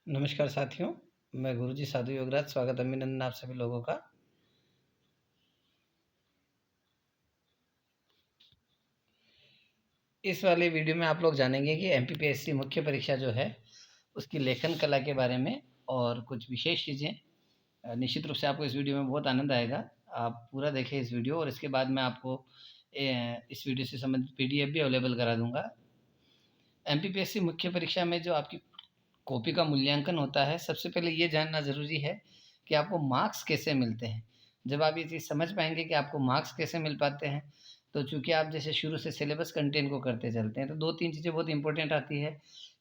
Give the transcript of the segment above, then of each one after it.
नमस्कार साथियों, मैं गुरुजी साधु योगराज स्वागत अभिनंदन आप सभी लोगों का। इस वाले वीडियो में आप लोग जानेंगे कि एमपीपीएससी मुख्य परीक्षा जो है उसकी लेखन कला के बारे में और कुछ विशेष चीज़ें। निश्चित रूप से आपको इस वीडियो में बहुत आनंद आएगा। आप पूरा देखें इस वीडियो और इसके बाद मैं आपको इस वीडियो से संबंधित पीडीएफ भी अवेलेबल करा दूंगा। एमपीपीएससी मुख्य परीक्षा में जो आपकी कॉपी का मूल्यांकन होता है, सबसे पहले ये जानना ज़रूरी है कि आपको मार्क्स कैसे मिलते हैं। जब आप ये चीज़ समझ पाएँगे कि आपको मार्क्स कैसे मिल पाते हैं, तो चूँकि आप जैसे शुरू से सिलेबस कंटेंट को करते चलते हैं, तो 2-3 चीज़ें बहुत इम्पोर्टेंट आती है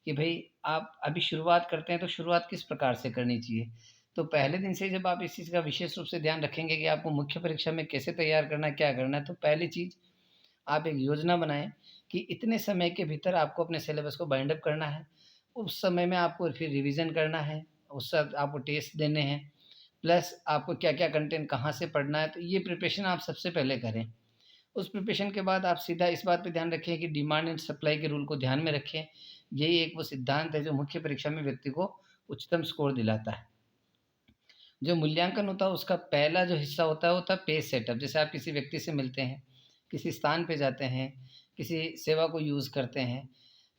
कि भई आप अभी शुरुआत करते हैं, तो शुरुआत किस प्रकार से करनी चाहिए। तो पहले दिन से जब आप इस चीज़ का विशेष रूप से ध्यान रखेंगे कि आपको मुख्य परीक्षा में कैसे तैयार करना है, क्या करना है, तो पहली चीज़ आप एक योजना बनाएँ कि इतने समय के भीतर आपको अपने सिलेबस को बाइंड अप करना है। उस समय में आपको फिर रिवीज़न करना है, उस साथ आपको टेस्ट देने हैं, प्लस आपको क्या-क्या कंटेंट कहाँ से पढ़ना है, तो ये प्रिपरेशन आप सबसे पहले करें। उस प्रिपरेशन के बाद आप सीधा इस बात पे ध्यान रखें कि डिमांड एंड सप्लाई के रूल को ध्यान में रखें। यही एक वो सिद्धांत है जो मुख्य परीक्षा में व्यक्ति को उच्चतम स्कोर दिलाता है। जो मूल्यांकन होता है उसका पहला जो हिस्सा होता है पेज सेटअप। जैसे आप किसी व्यक्ति से मिलते हैं, किसी स्थान पे जाते हैं, किसी सेवा को यूज़ करते हैं,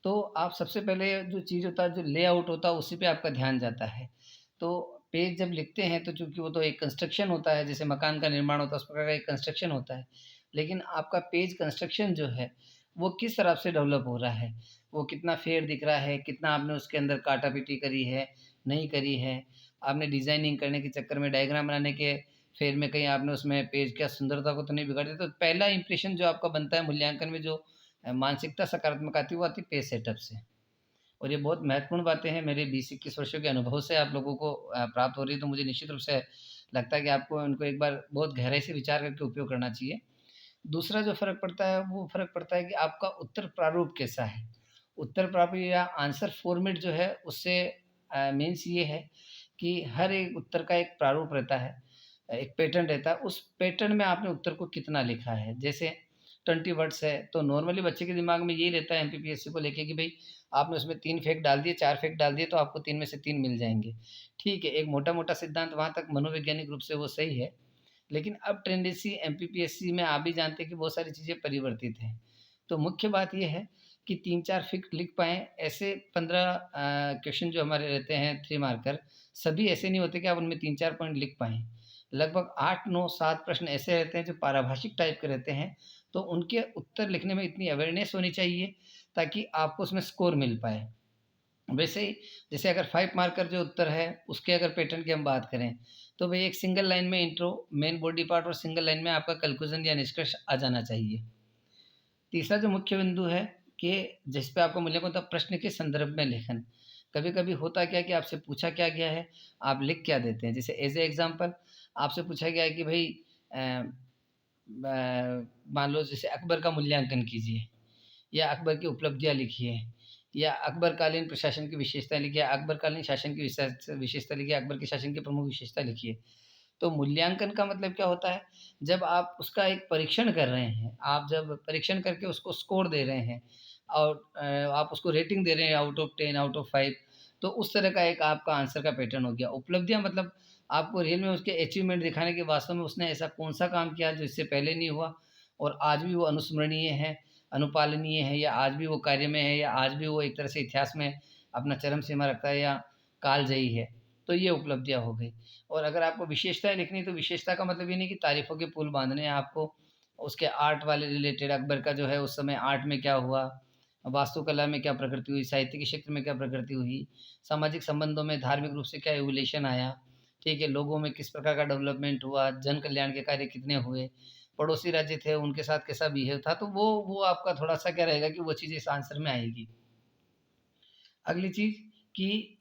तो आप सबसे पहले जो चीज़ होता है, जो लेआउट होता है, उसी पे आपका ध्यान जाता है। तो पेज जब लिखते हैं तो चूँकि वो तो एक कंस्ट्रक्शन होता है, जैसे मकान का निर्माण होता है, उस प्रकार का एक कंस्ट्रक्शन होता है। लेकिन आपका पेज कंस्ट्रक्शन जो है, वो किस तरह से डेवलप हो रहा है, वो कितना फेयर दिख रहा है, कितना आपने उसके अंदर काटा-पीटी करी है, नहीं करी है, आपने डिज़ाइनिंग करने के चक्कर में, डायग्राम बनाने के फेर में कहीं आपने उसमें पेज की सुंदरता को तो नहीं बिगाड़ दिया। तो पहला इंप्रेशन जो आपका बनता है मूल्यांकन में, जो मानसिकता सकारात्मक आती है, वो आती है पेज सेटअप से। और ये बहुत महत्वपूर्ण बातें हैं, मेरे 20-21 वर्षों के अनुभव से आप लोगों को प्राप्त हो रही है, तो मुझे निश्चित रूप से लगता है कि आपको इनको एक बार बहुत गहराई से विचार करके उपयोग करना चाहिए। दूसरा जो फ़र्क पड़ता है, वो फ़र्क पड़ता है कि आपका उत्तर प्रारूप कैसा है। उत्तर प्रारूप या आंसर फ़ॉर्मेट जो है, उससे मीन्स ये है कि हर एक उत्तर का एक प्रारूप रहता है, एक पैटर्न रहता है, उस पैटर्न में आपने उत्तर को कितना लिखा है। जैसे 20 वर्ड्स है, तो नॉर्मली बच्चे के दिमाग में यही रहता है एमपीपीएससी को लेके कि भई आपने उसमें 3 फैक्ट डाल दिए, 4 फैक्ट डाल दिए, तो आपको 3 में से 3 मिल जाएँगे। ठीक है, एक मोटा-मोटा सिद्धांत वहाँ तक मनोवैज्ञानिक रूप से वो सही है। लेकिन अब टेंडेंसी एमपीपीएससी में आप भी जानते हैं कि बहुत सारी चीज़ें परिवर्तित हैं। तो मुख्य बात ये है कि 3-4 फिट लिख पाएँ, ऐसे 15 क्वेश्चन जो हमारे रहते हैं 3 मार्कर, सभी ऐसे नहीं होते कि आप उनमें 3-4 पॉइंट लिख पाएँ। लगभग 8, 9, 7 प्रश्न ऐसे रहते हैं जो पारिभाषिक टाइप के रहते हैं, तो उनके उत्तर लिखने में इतनी अवेयरनेस होनी चाहिए ताकि आपको उसमें स्कोर मिल पाए। वैसे ही जैसे अगर 5 मार्कर जो उत्तर है, उसके अगर पैटर्न की हम बात करें, तो भई एक सिंगल लाइन में इंट्रो, मेन बॉडी पार्ट और सिंगल लाइन में आपका कन्क्लूज़न या निष्कर्ष आ जाना चाहिए। तीसरा जो मुख्य बिंदु है कि जिस पे आपका मूल्यांकन होता है, प्रश्न के संदर्भ में लेखन। कभी-कभी होता क्या है कि आपसे पूछा क्या गया है, आप लिख क्या देते हैं। जैसे एज़ ए एग्ज़ाम्पल आपसे पूछा गया है कि भई अ, ब मान लो जैसे अकबर का मूल्यांकन कीजिए, या अकबर की उपलब्धियाँ लिखिए, या अकबरकालीन प्रशासन की विशेषताएँ लिखिए, अकबरकालीन शासन की विशेषता लिखिए, अकबर के शासन की प्रमुख विशेषता लिखिए। तो मूल्यांकन का मतलब क्या होता है, जब आप उसका एक परीक्षण कर रहे हैं, आप जब परीक्षण करके उसको स्कोर दे रहे हैं और आप उसको रेटिंग दे रहे हैं आउट ऑफ 10, आउट ऑफ 5, तो उस तरह का एक आपका आंसर का पैटर्न हो गया। उपलब्धियाँ मतलब आपको रियल में उसके अचीवमेंट दिखाने कि वास्तव में उसने ऐसा कौन-सा काम किया जो इससे पहले नहीं हुआ और आज भी वो अनुस्मरणीय है, अनुपालनीय है, या आज भी वो कार्य में है, या आज भी वो एक तरह से इतिहास में अपना चरम सीमा रखता है, या कालजयी है। तो ये उपलब्धियाँ हो गई। और अगर आपको विशेषताएँ लिखनी है, तो विशेषता का मतलब ये नहीं कि तारीफ़ों के पुल बाँधने हैं आपको, उसके आर्ट वाले रिलेटेड अकबर का जो है उस समय आर्ट में क्या हुआ, वास्तुकला में क्या प्रगति हुई, साहित्य के क्षेत्र में क्या प्रगति हुई, सामाजिक संबंधों में धार्मिक रूप से क्या एवोल्यूशन आया, ठीक है? लोगों में किस प्रकार का डेवलपमेंट हुआ, जन कल्याण के कार्य कितने हुए, पड़ोसी राज्य थे उनके साथ कैसा बिहेव था, तो वो आपका थोड़ा-सा क्या रहेगा कि वो चीज़ इस आंसर में आएगी। अगली चीज़ कि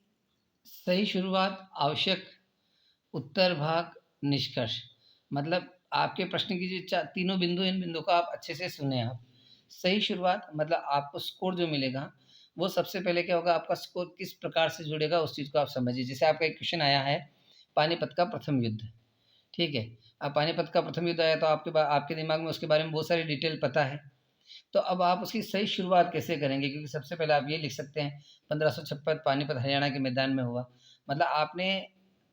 सही शुरुआत, आवश्यक उत्तर भाग, निष्कर्ष। मतलब आपके प्रश्न की जो चा तीनों बिंदु हैं, इन बिंदुओं को आप अच्छे से सुनें आप। सही शुरुआत मतलब आपको स्कोर जो मिलेगा, वो सबसे पहले क्या होगा, आपका स्कोर किस प्रकार से जुड़ेगा उस चीज़ को आप समझिए। जैसे आपका एक क्वेश्चन आया है, पानीपत का प्रथम युद्ध, ठीक है? अब पानीपत का प्रथम युद्ध आया तो आपके दिमाग में उसके बारे में बहुत सारी डिटेल पता है। तो अब आप उसकी सही शुरुआत कैसे करेंगे? क्योंकि सबसे पहले आप ये लिख सकते हैं 1556 पानीपत हरियाणा के मैदान में हुआ। मतलब आपने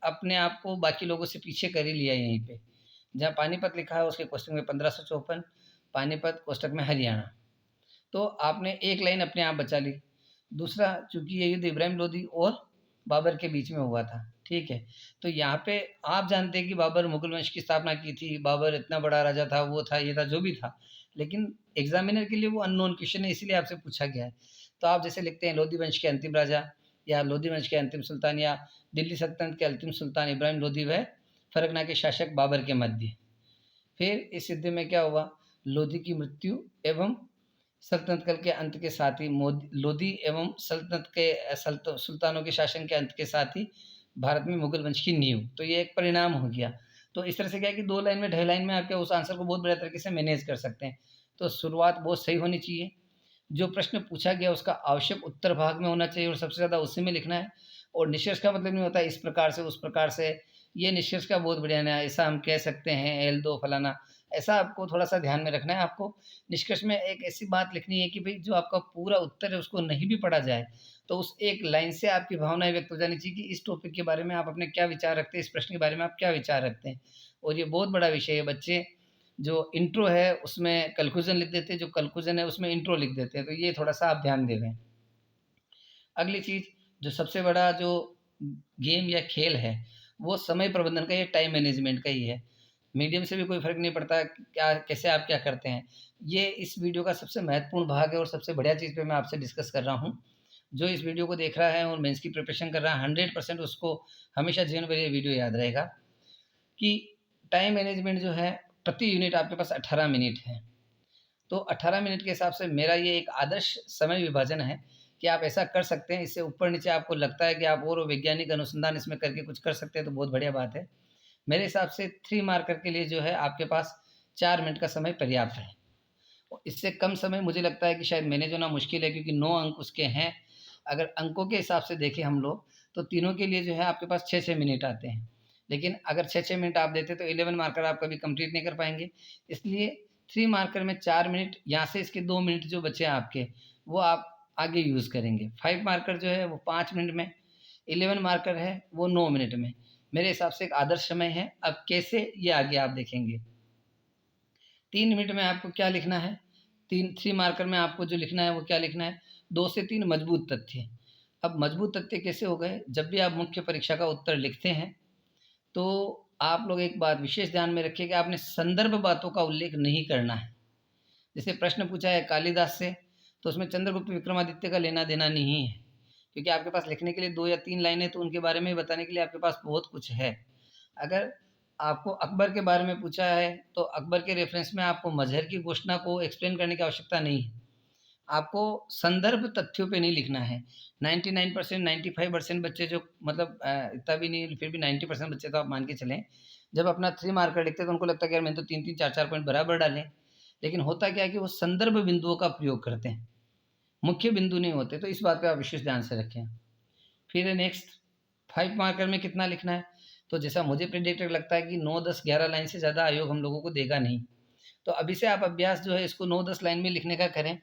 अपने आप को बाकी लोगों से पीछे कर ही लिया यहीं पे। जहाँ पानीपत लिखा है उसके कोष्ठक में 1554 पानीपत कोष्ठक में हरियाणा। तो आपने एक लाइन अपने आप बचा ली। दूसरा, चूँकि ये युद्ध इब्राहिम लोदी और बाबर के बीच में हुआ था, ठीक है? तो यहाँ पे आप जानते हैं कि बाबर मुगल वंश की स्थापना की थी, बाबर इतना बड़ा राजा था, वो था, ये था, जो भी था। लेकिन एग्ज़ामिनर के लिए वो अननोन क्वेश्चन है, इसीलिए आपसे पूछा गया है। तो आप जैसे लिखते हैं लोदी वंश के अंतिम राजा या लोदी वंश के अंतिम सुल्तान या दिल्ली सल्तनत के अंतिम सुल्तान इब्राहिम लोदी व फरगना के शासक बाबर के मध्य। फिर इस युद्ध में क्या हुआ? लोदी की मृत्यु एवं सल्तनत काल के अंत के साथ ही लोदी एवं सल्तनत के सुल्तानों के शासन के अंत के साथ ही भारत में मुगल वंश की नींव। तो ये एक परिणाम हो गया। तो इस तरह से क्या है कि 2 लाइन में, ढाई लाइन में आप क्या उस आंसर को बहुत बढ़िया तरीके से मैनेज कर सकते हैं। तो शुरुआत बहुत सही होनी चाहिए। जो प्रश्न पूछा गया उसका आवश्यक उत्तर भाग में होना चाहिए और सबसे ज़्यादा उसी में लिखना है। और निष्कर्ष का मतलब नहीं होता इस प्रकार से, उस प्रकार से। ये निष्कर्ष का बहुत बढ़िया ना, ऐसा हम कह सकते हैं, L2 फलाना, ऐसा आपको थोड़ा-सा ध्यान में रखना है। आपको निष्कर्ष में एक ऐसी बात लिखनी है कि भई जो आपका पूरा उत्तर है उसको नहीं भी पढ़ा जाए, तो उस एक लाइन से आपकी भावनाएँ व्यक्त हो जानी चाहिए कि इस टॉपिक के बारे में आप अपने क्या विचार रखते हैं, इस प्रश्न के बारे में आप क्या विचार रखते हैं। और ये बहुत बड़ा विषय है। बच्चे जो इंट्रो है उसमें कन्क्लूज़न लिख देते हैं, जो कन्क्लूज़न है उसमें इंट्रो लिख देते हैं, तो ये थोड़ा-सा आप ध्यान देवें। अगली चीज़, जो सबसे बड़ा जो गेम या खेल है, वो समय प्रबंधन का, ये टाइम मैनेजमेंट का ही है। मीडियम से भी कोई फ़र्क नहीं पड़ता क्या, कैसे आप क्या करते हैं। ये इस वीडियो का सबसे महत्वपूर्ण भाग है और सबसे बढ़िया चीज़ पे मैं आपसे डिस्कस कर रहा हूँ। जो इस वीडियो को देख रहा है और मेंस की प्रिपरेशन कर रहा है, 100% उसको हमेशा जीवन भर ये वीडियो याद रहेगा कि टाइम मैनेजमेंट जो है, प्रति यूनिट आपके पास 18 मिनट है। तो 18 मिनट के हिसाब से मेरा ये एक आदर्श समय विभाजन है कि आप ऐसा कर सकते हैं। इससे ऊपर-नीचे आपको लगता है कि आप और वैज्ञानिक अनुसंधान इसमें करके कुछ कर सकते हैं, तो बहुत बढ़िया बात है। मेरे हिसाब से 3 मार्कर के लिए जो है आपके पास 4 मिनट का समय पर्याप्त है। और इससे कम समय मुझे लगता है कि शायद मैनेज होना मुश्किल है, क्योंकि 9 अंक उसके हैं। अगर अंकों के हिसाब से देखें हम लोग, तो तीनों के लिए जो है आपके पास 6-6 मिनट आते हैं। लेकिन अगर 6-6 मिनट आप देते तो 11 मार्कर आप कभी कंप्लीट नहीं कर पाएँगे। इसलिए 3 मार्कर में 4 मिनट, यहाँ से इसके 2 मिनट जो बचे हैं आपके, वो आप आगे यूज़ करेंगे। 5 मार्कर जो है वो 5 मिनट में, 11 मार्कर है वो 9 मिनट में। मेरे हिसाब से एक आदर्श समय है। अब कैसे, ये आगे आप देखेंगे। 3 मिनट में आपको क्या लिखना है, 3 मार्कर में आपको जो लिखना है वो क्या लिखना है, 2 से 3 मजबूत तथ्य। अब मजबूत तथ्य कैसे हो गए, जब भी आप मुख्य परीक्षा का उत्तर लिखते हैं, तो आप लोग एक बात विशेष ध्यान में रखिए कि आपने संदर्भ बातों का उल्लेख नहीं करना है। जैसे प्रश्न पूछा है कालिदास से, तो उसमें चंद्रगुप्त विक्रमादित्य का लेना-देना नहीं है, क्योंकि आपके पास लिखने के लिए 2 या 3 लाइनें, तो उनके बारे में बताने के लिए आपके पास बहुत कुछ है। अगर आपको अकबर के बारे में पूछा है, तो अकबर के रेफ़रेंस में आपको मज़हर की घोषणा को एक्सप्लेन करने की आवश्यकता नहीं है। आपको संदर्भ तथ्यों पे नहीं लिखना है। 99% 95% बच्चे जो, मतलब इतना भी नहीं, फिर भी 90% बच्चे तो आप मान के चलें, जब अपना 3 मार्कर लिखते हैं तो उनको लगता है कि यार मैंने तो 3-3 4-4 पॉइंट बराबर डाले। लेकिन होता क्या है कि वो संदर्भ बिंदुओं का प्रयोग करते हैं, मुख्य बिंदु नहीं होते, तो इस बात पे आप विशेष ध्यान से रखें। फिर नेक्स्ट, 5 मार्कर में कितना लिखना है? तो जैसा मुझे प्रेडिक्टेड लगता है कि 9, 10, 11 लाइन से ज़्यादा आयोग हम लोगों को देगा नहीं। तो अभी से आप अभ्यास जो है इसको 9-10 लाइन में लिखने का करें,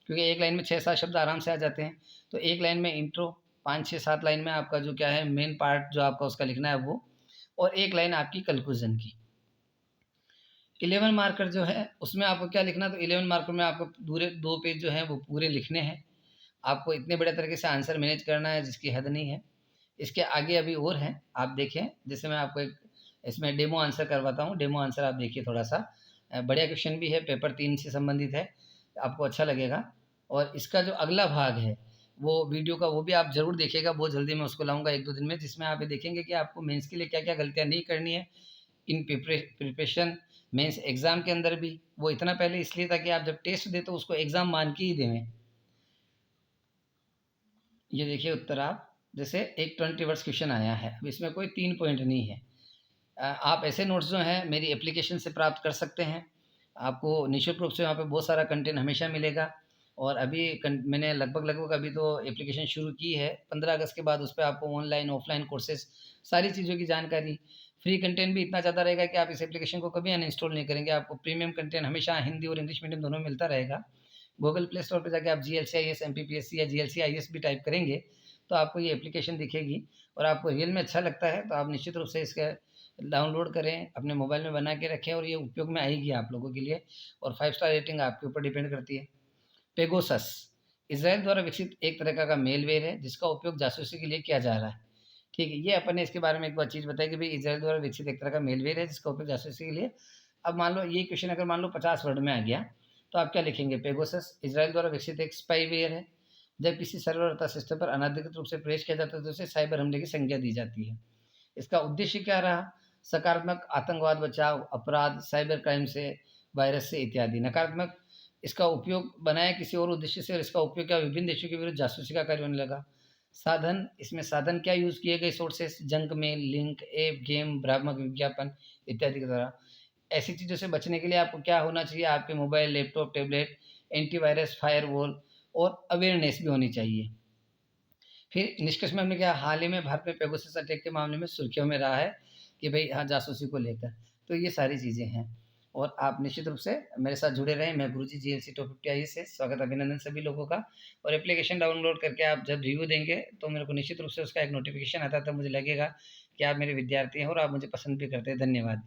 क्योंकि एक लाइन में 6-7 शब्द आराम से आ जाते हैं। तो एक लाइन में इंट्रो, 5-6-7 लाइन में आपका जो क्या है मेन पार्ट जो आपका उसका लिखना है वो, और एक लाइन आपकी कंक्लूजन की। 11 मार्कर जो है उसमें आपको क्या लिखना है, तो 11 मार्कर में आपको पूरे 2 पेज जो हैं वो पूरे लिखने हैं। आपको इतने बड़े तरीके से आंसर मैनेज करना है जिसकी हद नहीं है। इसके आगे अभी और हैं, आप देखें। जैसे मैं आपको एक इसमें डेमो आंसर करवाता हूँ, डेमो आंसर आप देखिए थोड़ा-सा। बढ़िया क्वेश्चन भी है, पेपर 3 से संबंधित है, आपको अच्छा लगेगा। और इसका जो अगला भाग है, वो वीडियो का, वो भी आप ज़रूर देखिएगा, बहुत जल्दी मैं उसको लाऊँगा 1-2 दिन में, जिसमें आप ये देखेंगे कि आपको मेंस के लिए क्या-क्या गलतियाँ नहीं करनी है। इन प्रिपरेशन मेंस एग्ज़ाम के अंदर भी, वो इतना पहले इसलिए था कि आप जब टेस्ट दें तो उसको एग्ज़ाम मान के ही देवें। ये देखिए उत्तर आप, जैसे एक 20 वर्ड्स क्वेश्चन आया है, अब इसमें कोई 3 पॉइंट नहीं है। आप ऐसे नोट्स जो हैं मेरी एप्लीकेशन से प्राप्त कर सकते हैं। आपको निःशुल्क रूप से वहाँ पे बहुत सारा कंटेंट हमेशा मिलेगा। और अभी मैंने लगभग अभी तो एप्लीकेशन शुरू की है। 15 अगस्त के बाद उस पे आपको ऑनलाइन ऑफलाइन कोर्सेज, सारी चीज़ों की जानकारी फ्री कंटेंट भी इतना ज़्यादा रहेगा कि आप इस एप्लीकेशन को कभी अनइंस्टॉल नहीं करेंगे। आपको प्रीमियम कंटेंट हमेशा हिंदी और इंग्लिश मीडियम दोनों मिलता रहेगा। गूगल प्ले स्टोर पे जाके आप जीएलसी-आईएएस, एमपीपीएससी या जीएलसी-आईएएस भी टाइप करेंगे, तो आपको ये एप्लीकेशन दिखेगी और आपको रियल में अच्छा लगता है, तो आप निश्चित रूप से इसका डाउनलोड करें, अपने मोबाइल में बना के रखें और ये उपयोग में आएगी आप लोगों के लिए और 5 स्टार रेटिंग आपके ऊपर डिपेंड करती है। पेगासस इज़राइल द्वारा विकसित एक तरह का मेलवेयर है, जिसका उपयोग जासूसी के लिए किया जा रहा है। ठीक है, ये अपन ने इसके बारे में एक बार चीज़ बताई कि भई इज़राइल द्वारा विकसित एक तरह का मेलवेयर है, जिसका उपयोग जासूसी के लिए। अब मान लो ये क्वेश्चन अगर मान लो 50 वर्ड में आ गया, तो आप क्या लिखेंगे? पेगासस इज़राइल द्वारा विकसित एक स्पाईवेयर है। जब किसी सर्वर अथवा सिस्टम पर अनधिकृत रूप से प्रवेश किया जाता है, तो उसे साइबर हमले की संज्ञा दी जाती है। इसका उद्देश्य क्या रहा? सकारात्मक आतंकवाद बचाव, अपराध, साइबर क्राइम से, वायरस से इत्यादि। नकारात्मक इसका उपयोग बनाया किसी और उद्देश्य से और इसका उपयोग क्या विभिन्न देशों के विरुद्ध जासूसी का कार्य होने लगा। साधन, इसमें साधन क्या यूज़ किए गए sources? Junk mail, link, app, game, भ्रामक विज्ञापन इत्यादि के द्वारा। ऐसी चीज़ों से बचने के लिए आपको क्या होना चाहिए? आपके mobile, laptop, tablet, antivirus, firewall और अवेयरनेस भी होनी चाहिए। फिर निष्कर्ष में हमने क्या हाल ही में भारत में पेगासस अटैक के मामले में सुर्खियों में रहा है कि भई हाँ, जासूसी को लेकर। तो ये सारी चीज़ें हैं और आप निश्चित रूप से मेरे साथ जुड़े रहें। मैं गुरुजी जीएलसी टॉप 50 आईएएस से स्वागत अभिनंदन सभी लोगों का और एप्लीकेशन डाउनलोड करके आप जब रिव्यू देंगे तो मेरे को निश्चित रूप से उसका एक नोटिफ़िकेशन आता है, तब मुझे लगेगा कि आप मेरे विद्यार्थी हैं और आप मुझे पसंद भी करते हैं। धन्यवाद।